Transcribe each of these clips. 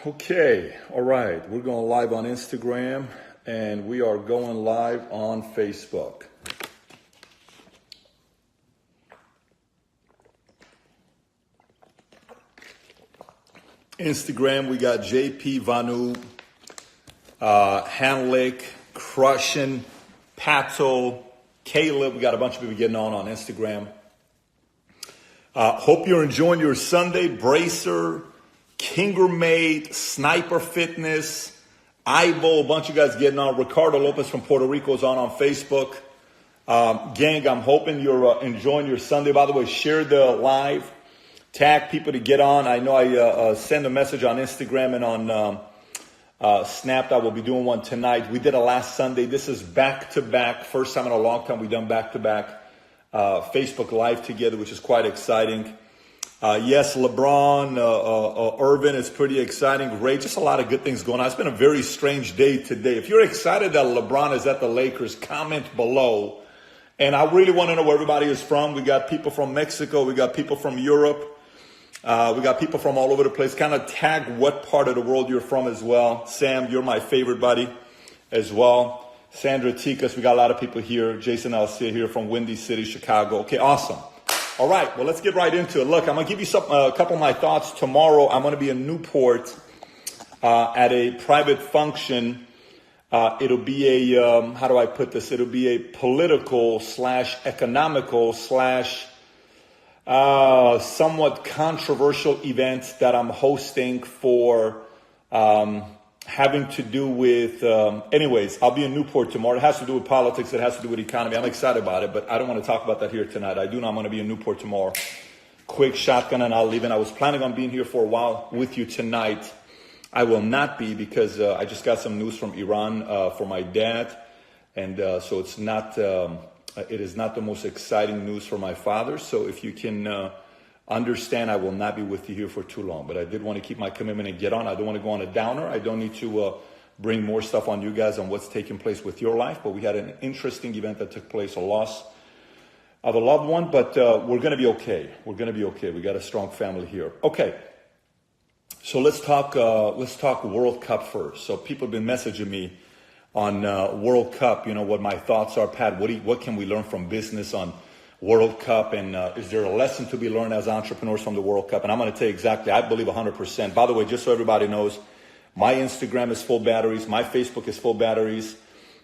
Okay, all right. We're going live on Instagram and we are going live on Facebook. Instagram, we got JP Vanu, Hanlick, Crushin, Pato, Caleb. We got a bunch of people getting on Instagram. Hope you're enjoying your Sunday. Bracer, Kingermate, Sniper Fitness, Ivo, a bunch of guys getting on. Ricardo Lopez from Puerto Rico is on Facebook. Gang, I'm hoping you're enjoying your Sunday. By the way, share the live. Tag people to get on. I know I send a message on Instagram and on Snap. I will be doing one tonight. We did it last Sunday. This is back-to-back. First time in a long time we've done back-to-back Facebook Live together, which is quite exciting. Yes, LeBron, Irvin is pretty exciting. Ray, just a lot of good things going on. It's been a very strange day today. If you're excited that LeBron is at the Lakers, comment below. And I really want to know where everybody is from. We got people from Mexico. We got people from Europe. We got people from all over the place. Kind of tag what part of the world you're from as well. Sam, you're my favorite buddy as well. Sandra Tikas, we got a lot of people here. Jason Alcia here from Windy City, Chicago. Okay, awesome. All right, well, let's get right into it. Look, I'm going to give you a couple of my thoughts. Tomorrow, I'm going to be in Newport at a private function. It'll be a, how do I put this? It'll be a political / economical / somewhat controversial event that I'm hosting for having to do with, anyways, I'll be in Newport tomorrow. It has to do with politics. It has to do with economy. I'm excited about it, but I don't want to talk about that here tonight. I do know I'm going to be in Newport tomorrow. Quick shotgun and I'll leave. And I was planning on being here for a while with you tonight. I will not be because I just got some news from Iran for my dad. And so it's not, it is not the most exciting news for my father. So if you can understand, I will not be with you here for too long. But I did want to keep my commitment and get on. I don't want to go on a downer. I don't need to bring more stuff on you guys on what's taking place with your life. But we had an interesting event that took place, a loss of a loved one. But we're going to be okay. We're going to be okay. We got a strong family here. Okay. So let's talk World Cup first. So people have been messaging me on World Cup, you know, what my thoughts are. Pat, what can we learn from business on World Cup? And is there a lesson to be learned as entrepreneurs from the World Cup? And I'm going to tell you exactly, I believe 100%. By the way, just so everybody knows, my Instagram is full batteries. My Facebook is full batteries.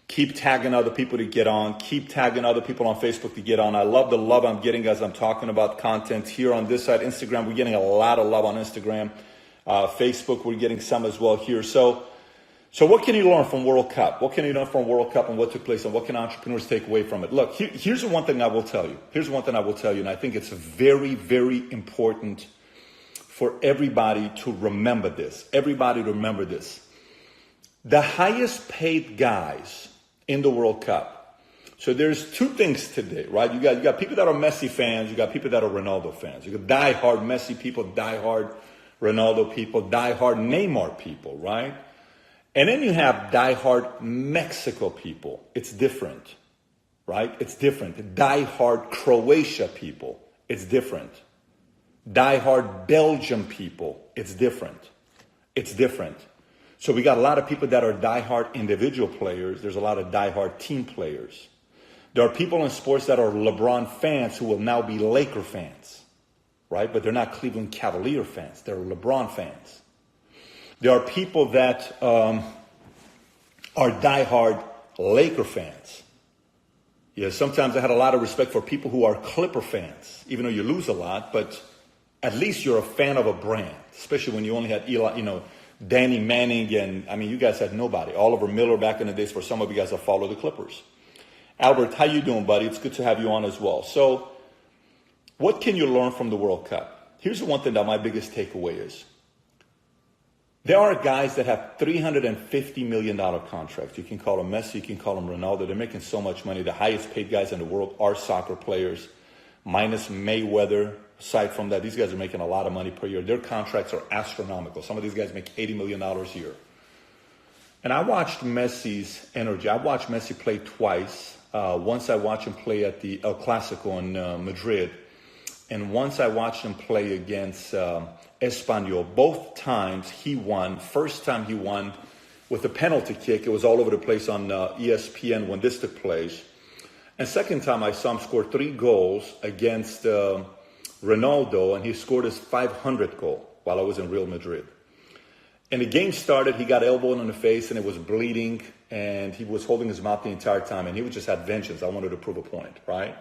Keep tagging other people to get on. Keep tagging other people on Facebook to get on. I love the love I'm getting as I'm talking about content here on this side. Instagram, we're getting a lot of love on Instagram. Facebook, we're getting some as well here. So what can you learn from World Cup? What can you learn from World Cup and what took place and what can entrepreneurs take away from it? Look, here's the one thing I will tell you. Here's one thing I will tell you, and I think it's very, very important for everybody to remember this. Everybody to remember this. The highest paid guys in the World Cup. So there's two things today, right? You got people that are Messi fans. You got people that are Ronaldo fans. You got diehard Messi people, diehard Ronaldo people, diehard Neymar people, right? And then you have diehard Mexico people. It's different, right? It's different. Diehard Croatia people. It's different. Diehard Belgium people. It's different. It's different. So we got a lot of people that are diehard individual players. There's a lot of diehard team players. There are people in sports that are LeBron fans who will now be Laker fans, right? But they're not Cleveland Cavalier fans. They're LeBron fans. There are people that are diehard Laker fans. Yeah, sometimes I had a lot of respect for people who are Clipper fans, even though you lose a lot, but at least you're a fan of a brand, especially when you only had Eli, Danny Manning, and I mean, you guys had nobody. Oliver Miller back in the days for some of you guys that follow the Clippers. Albert, how you doing, buddy? It's good to have you on as well. So what can you learn from the World Cup? Here's the one thing that my biggest takeaway is. There are guys that have $350 million contracts. You can call them Messi, you can call them Ronaldo. They're making so much money. The highest paid guys in the world are soccer players, minus Mayweather. Aside from that, these guys are making a lot of money per year. Their contracts are astronomical. Some of these guys make $80 million a year. And I watched Messi's energy. I watched Messi play twice. Once I watched him play at the El Clasico in Madrid. And once I watched him play against Espanyol. Both times he won. First time he won with a penalty kick. It was all over the place on ESPN when this took place. And second time I saw him score 3 goals against Ronaldo, and he scored his 500th goal while I was in Real Madrid. And the game started, he got elbowed in the face and it was bleeding, and he was holding his mouth the entire time, and he just had vengeance. I wanted to prove a point, right?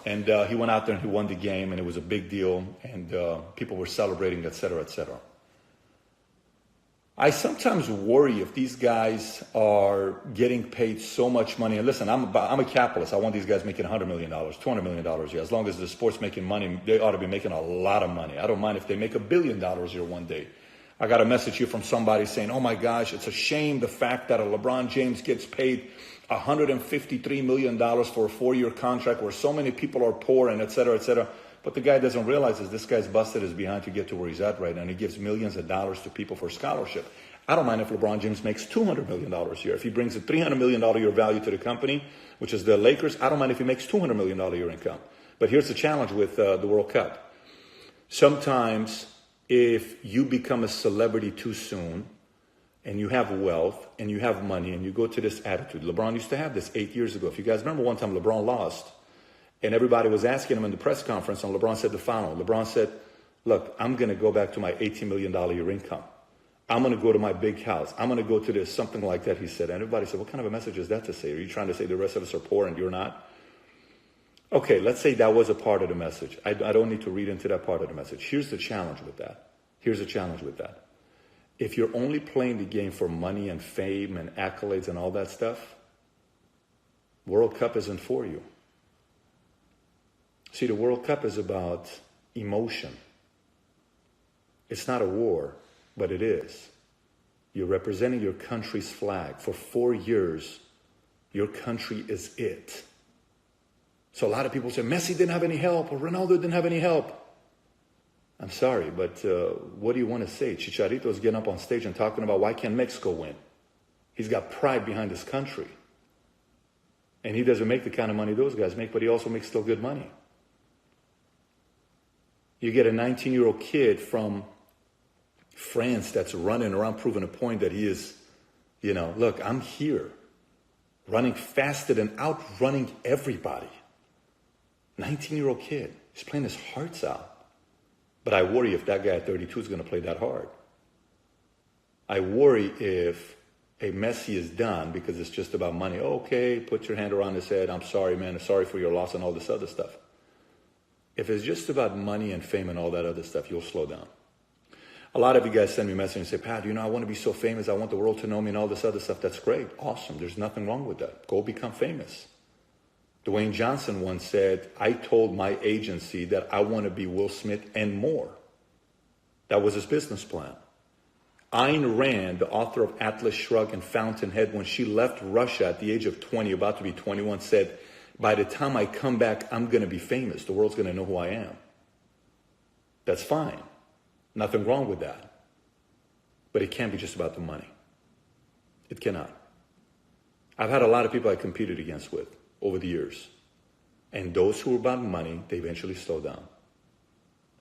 And he went out there and he won the game, and it was a big deal, and people were celebrating, etc., etc. I sometimes worry if these guys are getting paid so much money. And listen, I'm a capitalist. I want these guys making $100 million, $200 million a year. As long as the sport's making money, they ought to be making a lot of money. I don't mind if they make $1 billion a year one day. I got a message here from somebody saying, oh my gosh, it's a shame the fact that a LeBron James gets paid $153 million for a 4-year contract where so many people are poor and et cetera, et cetera. But the guy doesn't realize is this guy's busted his behind to get to where he's at right now, and he gives millions of dollars to people for scholarship. I don't mind if LeBron James makes $200 million a year. If he brings a $300 million a year value to the company, which is the Lakers, I don't mind if he makes $200 million a year income. But here's the challenge with the World Cup. Sometimes if you become a celebrity too soon, and you have wealth, and you have money, and you go to this attitude. LeBron used to have this 8 years ago. If you guys remember one time LeBron lost, and everybody was asking him in the press conference, and LeBron said the following. LeBron said, look, I'm going to go back to my $18 million a year income. I'm going to go to my big house. I'm going to go to this, something like that, he said. And everybody said, what kind of a message is that to say? Are you trying to say the rest of us are poor and you're not? Okay, let's say that was a part of the message. I don't need to read into that part of the message. Here's the challenge with that. If you're only playing the game for money and fame and accolades and all that stuff, World Cup isn't for you. See, the World Cup is about emotion. It's not a war, but it is. You're representing your country's flag. For 4 years, your country is it. So a lot of people say, Messi didn't have any help, or Ronaldo didn't have any help. I'm sorry, but what do you want to say? Chicharito's getting up on stage and talking about why can't Mexico win? He's got pride behind his country. And he doesn't make the kind of money those guys make, but he also makes still good money. You get a 19-year-old kid from France that's running around proving a point that he is, look, I'm here, running faster than outrunning everybody. 19-year-old kid. He's playing his hearts out. But I worry if that guy at 32 is going to play that hard. I worry if a Messi is done because it's just about money. Okay, put your hand around his head. I'm sorry, man. I'm sorry for your loss and all this other stuff. If it's just about money and fame and all that other stuff, you'll slow down. A lot of you guys send me messages and say, Pat, I want to be so famous. I want the world to know me and all this other stuff. That's great. Awesome. There's nothing wrong with that. Go become famous. Dwayne Johnson once said, I told my agency that I want to be Will Smith and more. That was his business plan. Ayn Rand, the author of Atlas Shrugged and Fountainhead, when she left Russia at the age of 20, about to be 21, said, by the time I come back, I'm going to be famous. The world's going to know who I am. That's fine. Nothing wrong with that. But it can't be just about the money. It cannot. I've had a lot of people I competed against with over the years. And those who were about money, they eventually slow down.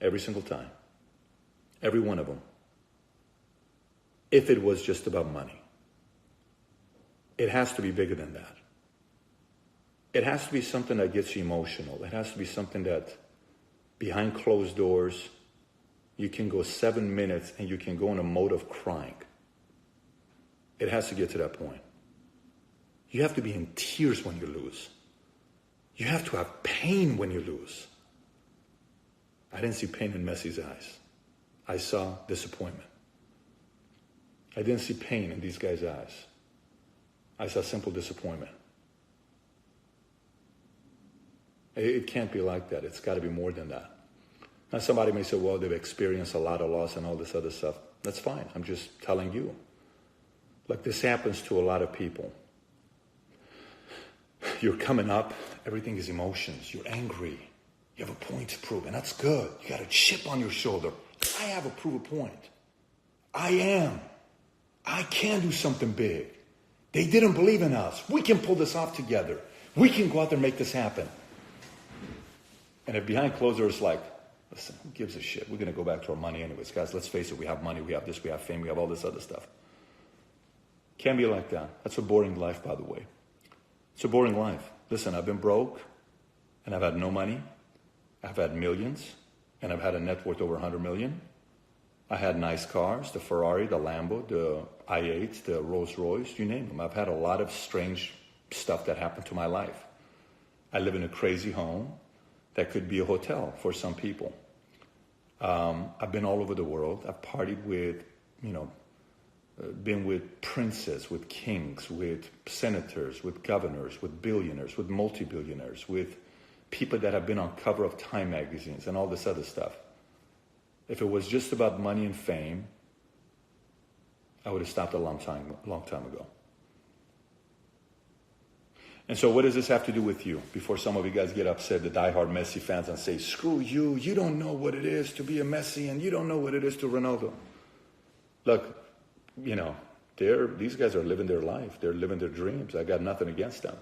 Every single time. Every one of them. If it was just about money. It has to be bigger than that. It has to be something that gets you emotional. It has to be something that behind closed doors, you can go 7 minutes and you can go in a mode of crying. It has to get to that point. You have to be in tears when you lose. You have to have pain when you lose. I didn't see pain in Messi's eyes. I saw disappointment. I didn't see pain in these guys' eyes. I saw simple disappointment. It can't be like that. It's got to be more than that. Now somebody may say, well, they've experienced a lot of loss and all this other stuff. That's fine. I'm just telling you. Like this happens to a lot of people. You're coming up, everything is emotions. You're angry. You have a point to prove, and that's good. You got a chip on your shoulder. I have a prove a point. I can do something big. They didn't believe in us. We can pull this off together. We can go out there and make this happen. And if behind closed doors, like, Listen, who gives a shit? We're going to go back to our money anyways. Guys, let's face it. We have money. We have this. We have fame. We have all this other stuff. Can't be like that. That's a boring life, by the way. It's a boring life. Listen, I've been broke, and I've had no money. I've had millions, and I've had a net worth over 100 million. I had nice cars, the Ferrari, the Lambo, the i8, the Rolls Royce, you name them. I've had a lot of strange stuff that happened to my life. I live in a crazy home that could be a hotel for some people. I've been all over the world. I've partied with, been with princes, with kings, with senators, with governors, with billionaires, with multi-billionaires, with people that have been on cover of Time magazines and all this other stuff. If it was just about money and fame, I would have stopped a long time ago. And so what does this have to do with you? Before some of you guys get upset, the diehard Messi fans, and say, screw you, you don't know what it is to be a Messi, and you don't know what it is to Ronaldo. Look, these guys are living their life. They're living their dreams. I got nothing against them.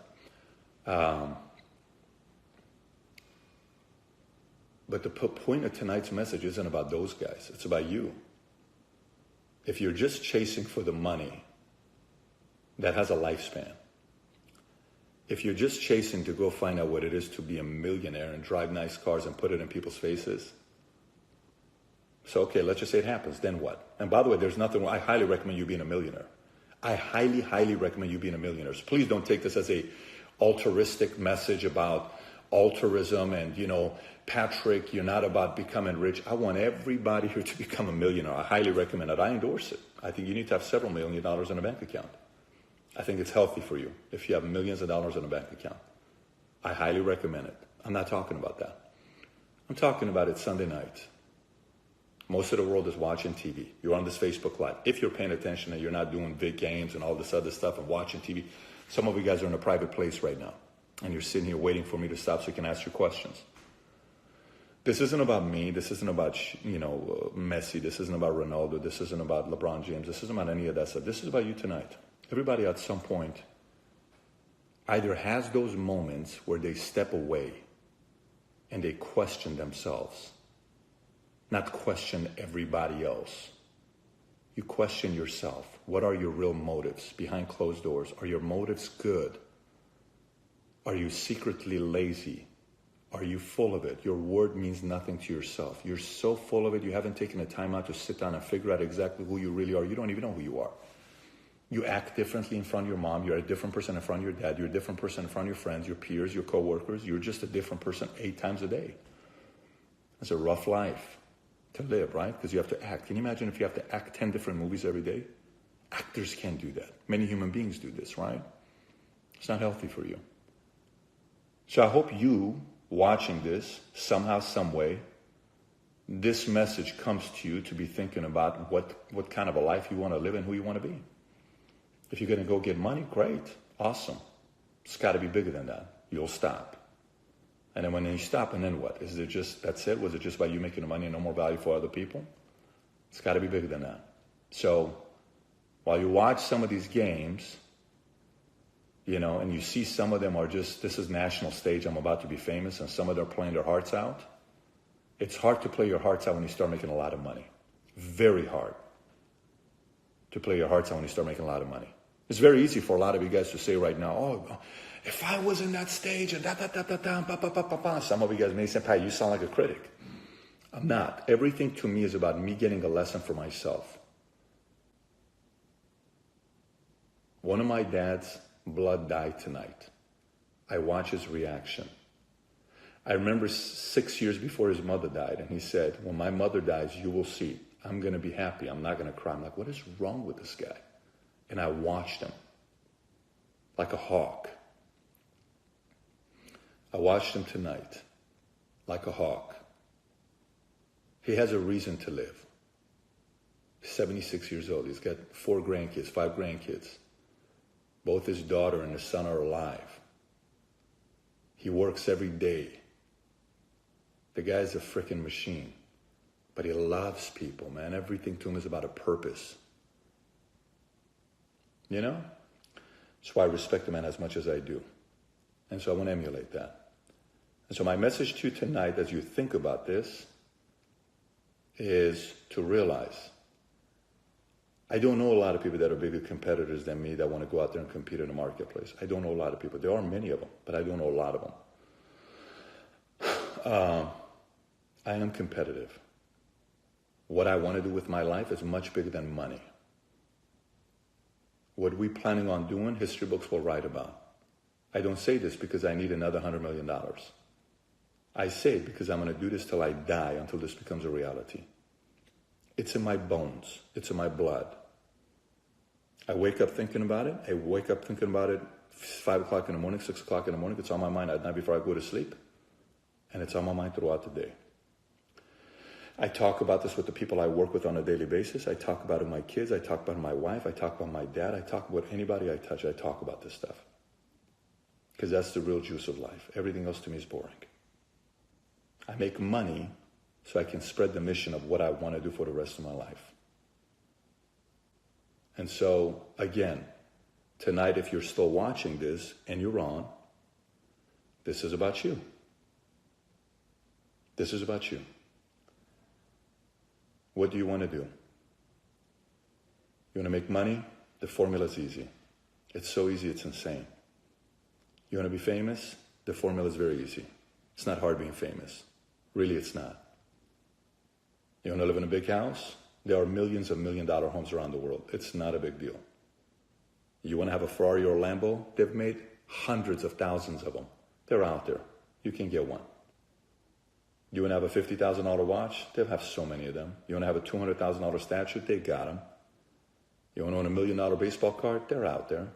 But the point of tonight's message isn't about those guys. It's about you. If you're just chasing for the money, that has a lifespan. If you're just chasing to go find out what it is to be a millionaire and drive nice cars and put it in people's faces, so okay, let's just say it happens, then what? And by the way, there's nothing, I highly recommend you being a millionaire. I highly, highly recommend you being a millionaire. So please don't take this as a altruistic message about altruism and, Patrick, you're not about becoming rich. I want everybody here to become a millionaire. I highly recommend it. I endorse it. I think you need to have several $1 million in a bank account. I think it's healthy for you if you have millions of dollars in a bank account. I highly recommend it. I'm not talking about that. I'm talking about it Sunday night. Most of the world is watching TV. You're on this Facebook Live. If you're paying attention and you're not doing big games and all this other stuff and watching TV, some of you guys are in a private place right now. And you're sitting here waiting for me to stop so you can ask your questions. This isn't about me. This isn't about, Messi. This isn't about Ronaldo. This isn't about LeBron James. This isn't about any of that stuff. This is about you tonight. Everybody at some point either has those moments where they step away and they question themselves, not question everybody else. You question yourself. What are your real motives behind closed doors? Are your motives good? Are you secretly lazy? Are you full of it? Your word means nothing to yourself. You're so full of it, you haven't taken the time out to sit down and figure out exactly who you really are. You don't even know who you are. You act differently in front of your mom. You're a different person in front of your dad. You're a different person in front of your friends, your peers, your coworkers. You're just a different person 8 times a day. It's a rough life to live, right? Because you have to act. Can you imagine if you have to act 10 different movies every day? Actors can't do that. Many human beings do this, right? It's not healthy for you. So I hope you, watching this, somehow, some way, this message comes to you to be thinking about what kind of a life you want to live and who you want to be. If you're going to go get money, great, awesome. It's got to be bigger than that. You'll stop. And then when you stop, and then what? Is it just, that's it? Was it just about you making the money and no more value for other people? It's got to be bigger than that. So while you watch some of these games, and you see some of them are just, this is national stage, I'm about to be famous, and some of them are playing their hearts out. It's hard to play your hearts out when you start making a lot of money. Very hard to play your hearts out when you start making a lot of money. It's very easy for a lot of you guys to say right now, oh, if I was in that stage, and some of you guys may say, Pat, you sound like a critic. I'm not. Everything to me is about me getting a lesson for myself. One of my dad's blood died tonight. I watched his reaction. I remember 6 years before his mother died, and he said, when my mother dies, you will see. I'm going to be happy. I'm not going to cry. I'm like, what is wrong with this guy? And I watched him like a hawk. I watched him tonight like a hawk. He has a reason to live. He's 76 years old. He's got 4 grandkids, 5 grandkids. Both his daughter and his son are alive. He works every day. The guy's a freaking machine. But he loves people, man. Everything to him is about a purpose. That's why I respect the man as much as I do. And so I want to emulate that. And so my message to you tonight, as you think about this, is to realize I don't know a lot of people that are bigger competitors than me that want to go out there and compete in the marketplace. I don't know a lot of people. There are many of them, but I don't know a lot of them. I am competitive. What I want to do with my life is much bigger than money. What we're planning on doing, history books will write about. I don't say this because I need another $100 million. I say it because I'm going to do this till I die, until this becomes a reality. It's in my bones. It's in my blood. I wake up thinking about it. I wake up thinking about it 5 o'clock in the morning, 6 o'clock in the morning. It's on my mind at night before I go to sleep. And it's on my mind throughout the day. I talk about this with the people I work with on a daily basis. I talk about it with my kids. I talk about it with my wife. I talk about my dad. I talk about anybody I touch. I talk about this stuff. Because that's the real juice of life. Everything else to me is boring. I make money so I can spread the mission of what I want to do for the rest of my life. And so, again, tonight, if you're still watching this and you're on, this is about you. This is about you. What do you want to do? You want to make money? The formula is easy. It's so easy, it's insane. You want to be famous? The formula is very easy. It's not hard being famous. Really, it's not. You want to live in a big house? There are millions of $1-million homes around the world. It's not a big deal. You want to have a Ferrari or a Lambo? They've made hundreds of thousands of them. They're out there. You can get one. You want to have a $50,000 watch? They have so many of them. You want to have a $200,000 statue? They got them. You want to own $1 million baseball card? They're out there.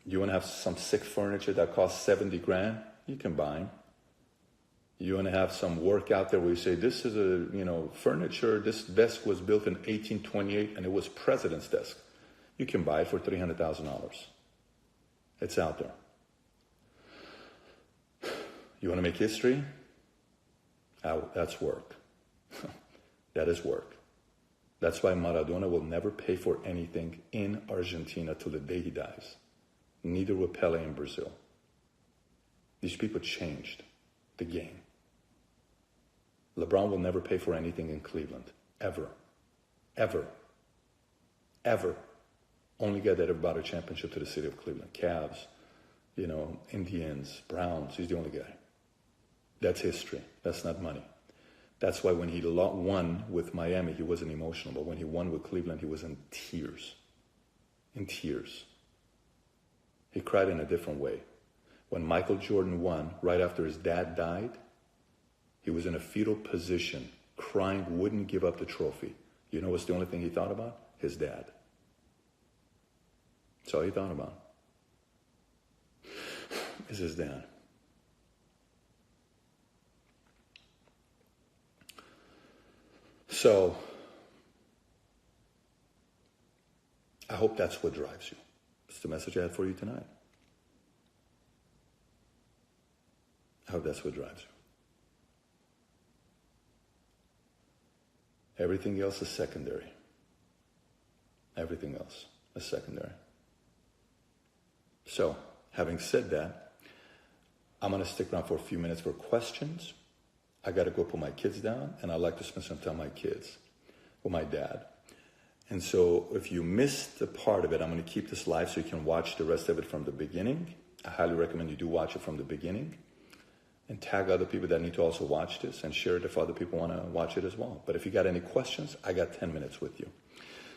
You want to have some sick furniture that costs 70 grand? You can buy them. You want to have some work out there where you say, this is furniture, this desk was built in 1828 and it was president's desk. You can buy it for $300,000. It's out there. You want to make history? That's work. That is work. That's why Maradona will never pay for anything in Argentina till the day he dies. Neither will Pele in Brazil. These people changed the game. LeBron will never pay for anything in Cleveland. Ever. Ever. Ever. Only guy that ever brought a championship to the city of Cleveland. Cavs, Indians, Browns. He's the only guy. That's history. That's not money. That's why when he won with Miami, he wasn't emotional. But when he won with Cleveland, he was in tears. In tears. He cried in a different way. When Michael Jordan won, right after his dad died, he was in a fetal position, crying, wouldn't give up the trophy. You know what's the only thing he thought about? His dad. That's all he thought about. Is his dad. So, I hope that's what drives you. It's the message I had for you tonight. I hope that's what drives you. Everything else is secondary. Everything else is secondary. So, having said that, I'm going to stick around for a few minutes for questions. I got to go put my kids down, and I like to spend some time with my kids, with my dad. And so if you missed the part of it, I'm going to keep this live so you can watch the rest of it from the beginning. I highly recommend you do watch it from the beginning. And tag other people that need to also watch this and share it if other people want to watch it as well. But if you got any questions, I got 10 minutes with you.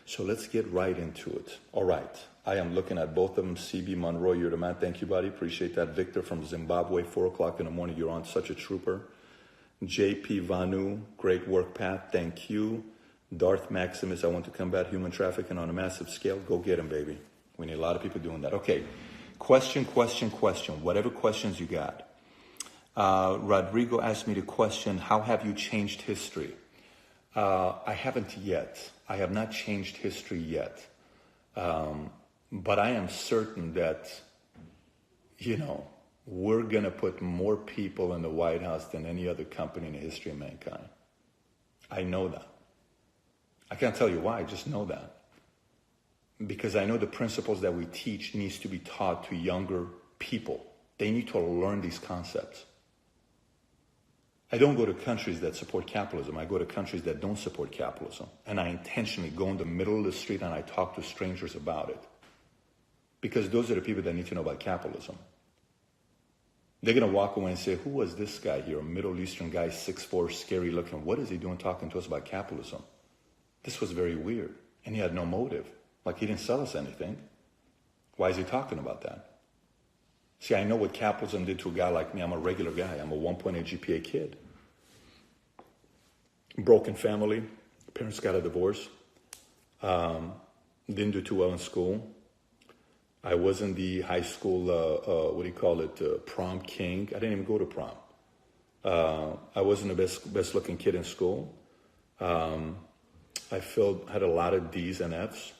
So let's get right into it. All right. I am looking at both of them. CB Monroe, you're the man. Thank you, buddy. Appreciate that. Victor from Zimbabwe, 4 o'clock in the morning. You're on, such a trooper. JP Vanu, great work, Pat. Thank you. Darth Maximus, I want to combat human trafficking on a massive scale. Go get him, baby. We need a lot of people doing that. Okay. Question. Whatever questions you got. Rodrigo asked me the question, how have you changed history? I haven't yet. I have not changed history yet. But I am certain that, we're going to put more people in the White House than any other company in the history of mankind. I know that. I can't tell you why, I just know that. Because I know the principles that we teach needs to be taught to younger people. They need to learn these concepts. I don't go to countries that support capitalism. I go to countries that don't support capitalism. And I intentionally go in the middle of the street and I talk to strangers about it. Because those are the people that need to know about capitalism. They're going to walk away and say, who was this guy here? A Middle Eastern guy, 6'4", scary looking. What is he doing talking to us about capitalism? This was very weird. And he had no motive. Like he didn't sell us anything. Why is he talking about that? See, I know what capitalism did to a guy like me. I'm a regular guy. I'm a 1.8 GPA kid. Broken family. Parents got a divorce. Didn't do too well in school. I wasn't the high school, prom king. I didn't even go to prom. I wasn't the best looking kid in school. I had a lot of D's and F's.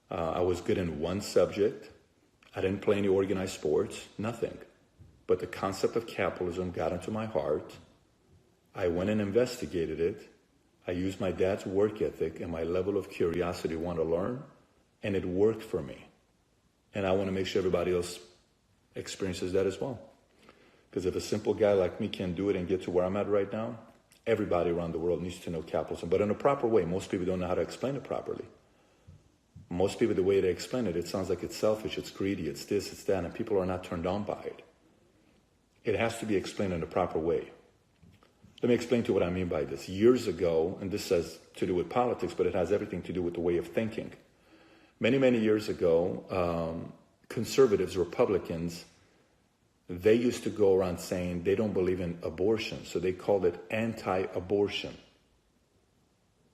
I was good in one subject. I didn't play any organized sports, nothing. But the concept of capitalism got into my heart. I went and investigated it. I used my dad's work ethic and my level of curiosity to want to learn, and it worked for me. And I want to make sure everybody else experiences that as well. Because if a simple guy like me can do it and get to where I'm at right now, everybody around the world needs to know capitalism, but in a proper way. Most people don't know how to explain it properly. Most people, the way they explain it, it sounds like it's selfish, it's greedy, it's this, it's that, and people are not turned on by it. It has to be explained in a proper way. Let me explain to you what I mean by this. Years ago, and this has to do with politics, but it has everything to do with the way of thinking. Many, many years ago, conservatives, Republicans, they used to go around saying they don't believe in abortion, so they called it anti-abortion.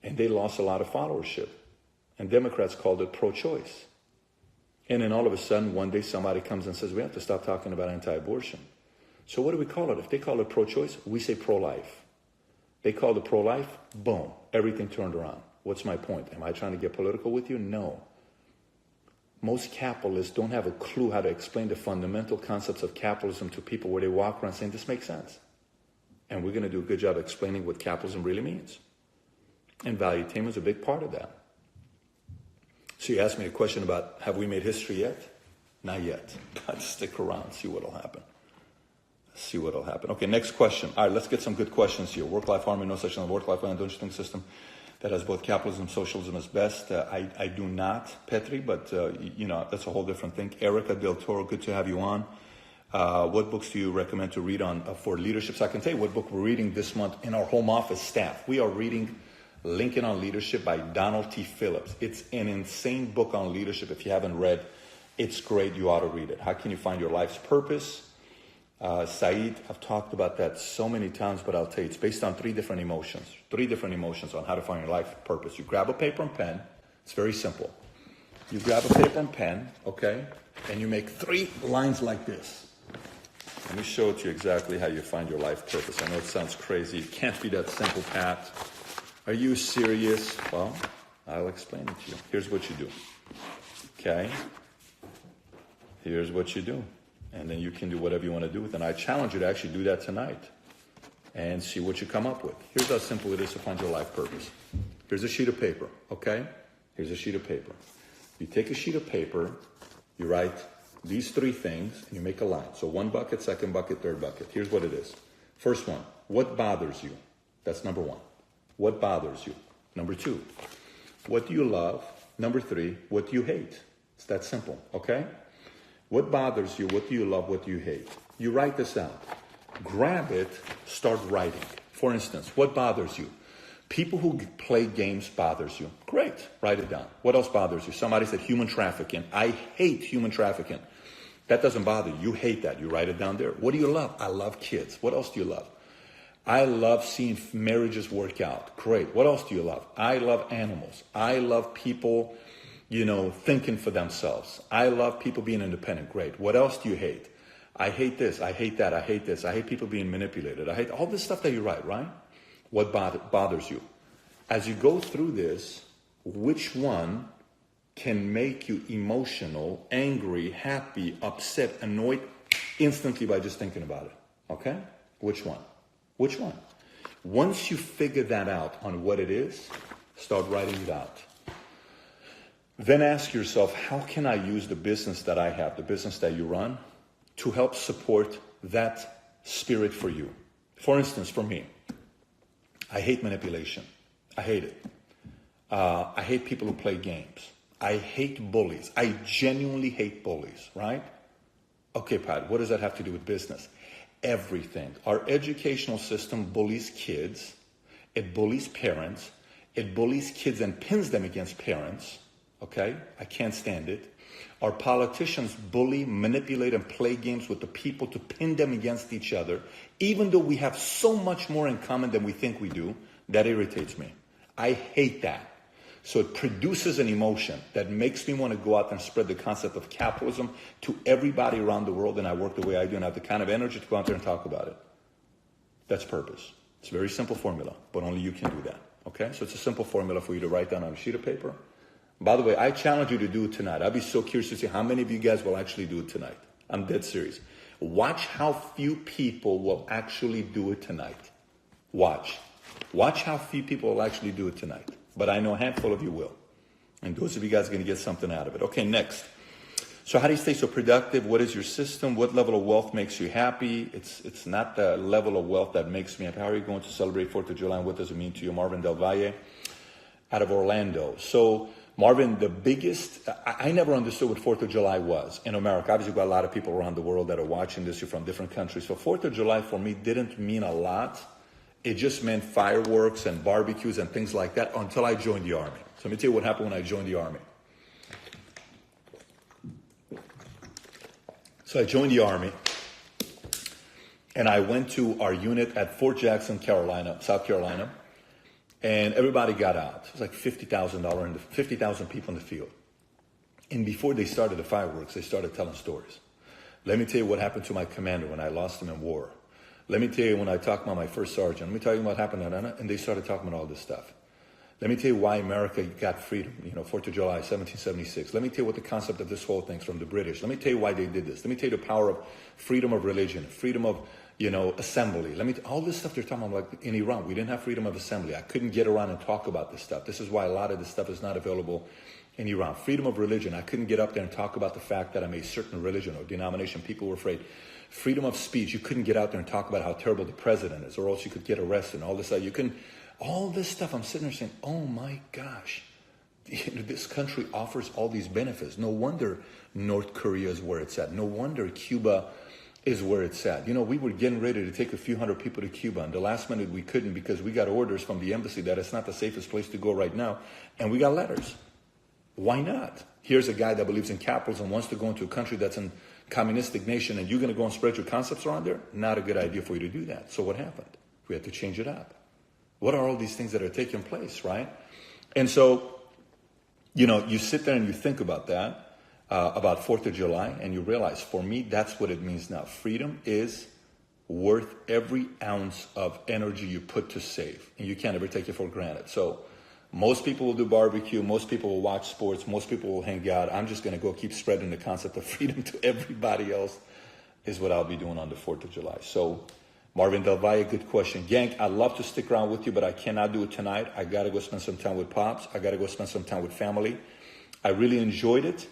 And they lost a lot of followership. And Democrats called it pro-choice. And then all of a sudden, one day somebody comes and says, we have to stop talking about anti-abortion. So what do we call it? If they call it pro-choice, we say pro-life. They call it pro-life, boom, everything turned around. What's my point? Am I trying to get political with you? No. Most capitalists don't have a clue how to explain the fundamental concepts of capitalism to people where they walk around saying, this makes sense. And we're going to do a good job explaining what capitalism really means. And value attainment is a big part of that. So you asked me a question about, have we made history yet? Not yet. But stick around, see what'll happen. See what'll happen. Okay, next question. All right, let's get some good questions here. Work-life harmony, no such thing as work-life balance, don't you think, system that has both capitalism and socialism as best? I do not, Petri, but that's a whole different thing. Erica Del Toro, good to have you on. What books do you recommend to read on for leadership? So I can tell you what book we're reading this month in our home office staff. We are reading Lincoln on Leadership by Donald T. Phillips. It's an insane book on leadership. If you haven't read, it's great. You ought to read it. How can you find your life's purpose? Saeed, I've talked about that so many times, but I'll tell you, it's based on three different emotions on how to find your life purpose. You grab a paper and pen. It's very simple. You grab a paper and pen, okay, and you make 3 lines like this. Let me show it to you exactly how you find your life purpose. I know it sounds crazy. It can't be that simple, Pat. Are you serious? Well, I'll explain it to you. Here's what you do. Okay? Here's what you do. And then you can do whatever you want to do with it. And I challenge you to actually do that tonight and see what you come up with. Here's how simple it is to find your life purpose. Here's a sheet of paper, okay? Here's a sheet of paper. You take a sheet of paper, you write these 3 things, and you make a line. So 1 bucket, 2nd bucket, 3rd bucket. Here's what it is. First one, what bothers you? That's number 1. What bothers you? Number 2, what do you love? Number 3, what do you hate? It's that simple, okay? What bothers you? What do you love? What do you hate? You write this out. Grab it, start writing. For instance, what bothers you? People who play games bothers you. Great, write it down. What else bothers you? Somebody said human trafficking. I hate human trafficking. That doesn't bother you. You hate that. You write it down there. What do you love? I love kids. What else do you love? I love seeing marriages work out. Great. What else do you love? I love animals. I love people, thinking for themselves. I love people being independent. Great. What else do you hate? I hate this. I hate that. I hate this. I hate people being manipulated. I hate all this stuff that you write, right? What bothers you? As you go through this, which one can make you emotional, angry, happy, upset, annoyed instantly by just thinking about it? Okay? Which one? Which one? Once you figure that out on what it is, start writing it out. Then ask yourself, how can I use the business that I have, the business that you run, to help support that spirit for you? For instance, for me, I hate manipulation. I hate it. I hate people who play games. I hate bullies. I genuinely hate bullies, right? Okay, Pat, what does that have to do with business? Everything. Our educational system bullies kids. It bullies parents. It bullies kids and pins them against parents. Okay? I can't stand it. Our politicians bully, manipulate, and play games with the people to pin them against each other, even though we have so much more in common than we think we do. That irritates me. I hate that. So it produces an emotion that makes me want to go out and spread the concept of capitalism to everybody around the world, and I work the way I do and have the kind of energy to go out there and talk about it. That's purpose. It's a very simple formula, but only you can do that. Okay? So it's a simple formula for you to write down on a sheet of paper. By the way, I challenge you to do it tonight. I'd be so curious to see how many of you guys will actually do it tonight. I'm dead serious. Watch how few people will actually do it tonight. Watch. Watch how few people will actually do it tonight. But I know a handful of you will. And those of you guys are going to get something out of it. Okay, next. So how do you stay so productive? What is your system? What level of wealth makes you happy? It's not the level of wealth that makes me happy. How are you going to celebrate 4th of July? And what does it mean to you? Marvin Del Valle out of Orlando. So Marvin, the biggest, I never understood what 4th of July was in America. Obviously, we've got a lot of people around the world that are watching this. You're from different countries. So 4th of July for me didn't mean a lot. It just meant fireworks and barbecues and things like that until I joined the Army. So let me tell you what happened when I joined the Army. So I joined the Army, and I went to our unit at Fort Jackson, South Carolina, and everybody got out. It was like $50,000 people in the field. And before they started the fireworks, they started telling stories. Let me tell you what happened to my commander when I lost him in war. Let me tell you when I talked about my first sergeant. Let me tell you what happened, and they started talking about all this stuff. Let me tell you why America got freedom, 4th of July, 1776. Let me tell you what the concept of this whole thing's from the British. Let me tell you why they did this. Let me tell you the power of freedom of religion, freedom of, assembly. All this stuff they're talking about, like in Iran, we didn't have freedom of assembly. I couldn't get around and talk about this stuff. This is why a lot of this stuff is not available in Iran. Freedom of religion. I couldn't get up there and talk about the fact that I'm a certain religion or denomination. People were afraid. Freedom of speech. You couldn't get out there and talk about how terrible the president is, or else you could get arrested and all this stuff. All this stuff, I'm sitting there saying, oh my gosh, this country offers all these benefits. No wonder North Korea is where it's at. No wonder Cuba is where it's at. We were getting ready to take a few hundred people to Cuba, and the last minute we couldn't because we got orders from the embassy that it's not the safest place to go right now, and we got letters. Why not? Here's a guy that believes in capitalism, wants to go into a country that's a communistic nation, and you're going to go and spread your concepts around there? Not a good idea for you to do that. So what happened? We had to change it up. What are all these things that are taking place, right? And so, you sit there and you think about that, about 4th of July, and you realize, for me, that's what it means now. Freedom is worth every ounce of energy you put to save, and you can't ever take it for granted. So most people will do barbecue, most people will watch sports, most people will hang out. I'm just going to go keep spreading the concept of freedom to everybody else is what I'll be doing on the 4th of July. So Marvin Del Valle, good question. Gang, I'd love to stick around with you, but I cannot do it tonight. I got to go spend some time with Pops. I got to go spend some time with family. I really enjoyed it.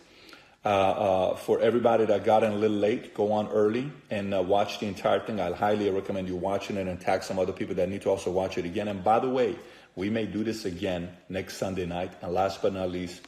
For everybody that got in a little late, go on early and watch the entire thing. I'll highly recommend you watching it and tag some other people that need to also watch it again. And by the way, we may do this again next Sunday night. And last but not least,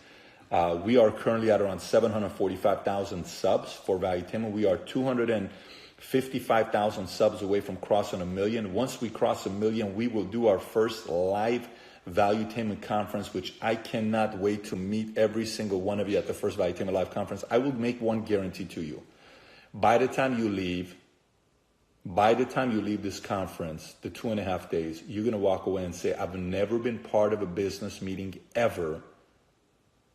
we are currently at around 745,000 subs for Valuetainment. We are 255,000 subs away from crossing 1 million. Once we cross 1 million, we will do our first live Valuetainment conference, which I cannot wait to meet every single one of you at the first Valuetainment live conference. I will make one guarantee to you. By the time you leave this conference, the 2.5 days, you're going to walk away and say, I've never been part of a business meeting ever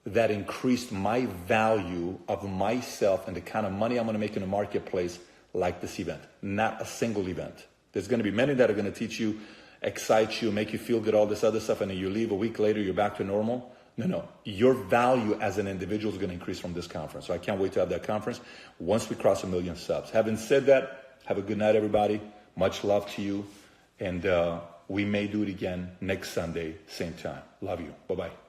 that increased my value of myself and the kind of money I'm going to make in the marketplace like this event. Not a single event. There's going to be many that are going to teach you, excite you, make you feel good, all this other stuff, and then you leave a week later, you're back to normal. No. Your value as an individual is going to increase from this conference. So I can't wait to have that conference once we cross 1 million subs. Having said that, have a good night, everybody. Much love to you. And we may do it again next Sunday, same time. Love you. Bye-bye.